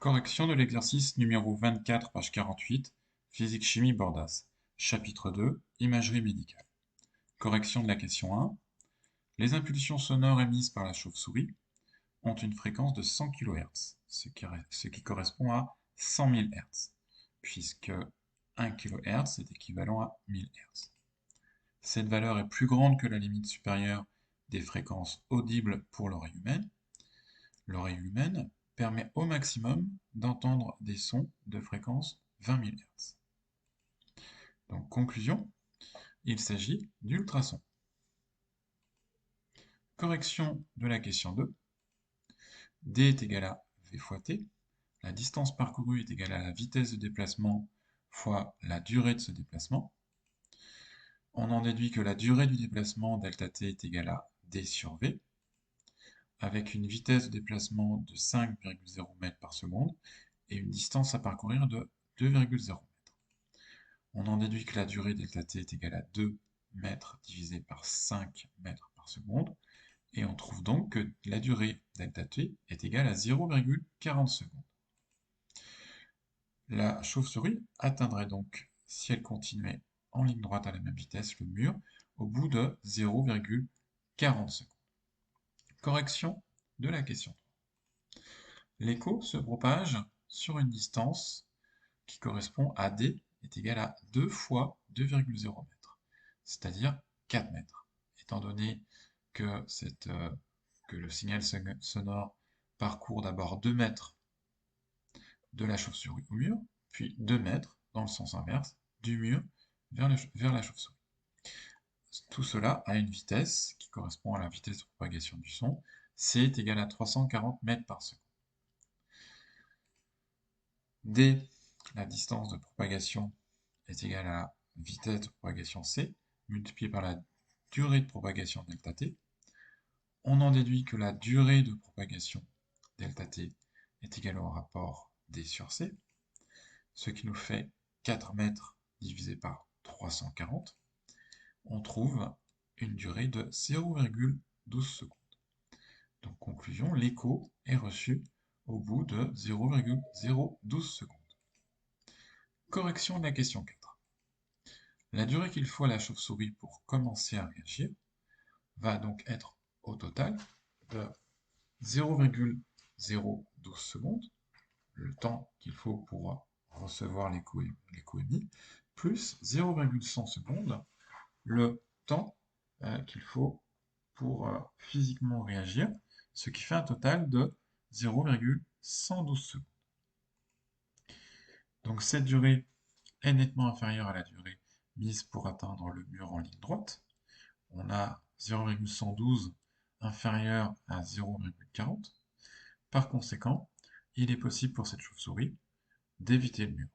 Correction de l'exercice numéro 24, page 48, Physique-chimie Bordas. Chapitre 2, Imagerie médicale. Correction de la question 1. Les impulsions sonores émises par la chauve-souris ont une fréquence de 100 kHz, ce qui correspond à 100 000 Hz, puisque 1 kHz est équivalent à 1000 Hz. Cette valeur est plus grande que la limite supérieure des fréquences audibles pour l'oreille humaine. L'oreille humaine permet au maximum d'entendre des sons de fréquence 20 000 Hz. Donc, conclusion, il s'agit d'ultrasons. Correction de la question 2. D est égal à V fois T. La distance parcourue est égale à la vitesse de déplacement fois la durée de ce déplacement. On en déduit que la durée du déplacement, delta t, est égale à D sur V, avec une vitesse de déplacement de 5,0 mètres par seconde et une distance à parcourir de 2,0 mètres. On en déduit que la durée delta t est égale à 2 mètres divisé par 5 mètres par seconde, et on trouve donc que la durée delta t est égale à 0,40 secondes. La chauve-souris atteindrait donc, si elle continuait en ligne droite à la même vitesse, le mur au bout de 0,40 secondes. Correction de la question 3. L'écho se propage sur une distance qui correspond à D est égal à 2 fois 2,0 mètres, c'est-à-dire 4 mètres. Étant donné que, le signal sonore parcourt d'abord 2 mètres de la chauve-souris au mur, puis 2 mètres dans le sens inverse du mur vers la chauve-souris. Tout cela à une vitesse qui correspond à la vitesse de propagation du son, c est égal à 340 mètres par seconde. D, la distance de propagation, est égale à la vitesse de propagation c, multipliée par la durée de propagation delta t. On en déduit que la durée de propagation delta t est égale au rapport d sur c, ce qui nous fait 4 mètres divisé par 340. On trouve une durée de 0,12 secondes. Donc conclusion, l'écho est reçu au bout de 0,012 secondes. Correction de la question 4. La durée qu'il faut à la chauve-souris pour commencer à réagir va donc être au total de 0,012 secondes, le temps qu'il faut pour recevoir l'écho émis, plus 0,100 secondes, le temps qu'il faut pour physiquement réagir, ce qui fait un total de 0,112 secondes. Donc cette durée est nettement inférieure à la durée mise pour atteindre le mur en ligne droite. On a 0,112 inférieur à 0,40. Par conséquent, il est possible pour cette chauve-souris d'éviter le mur.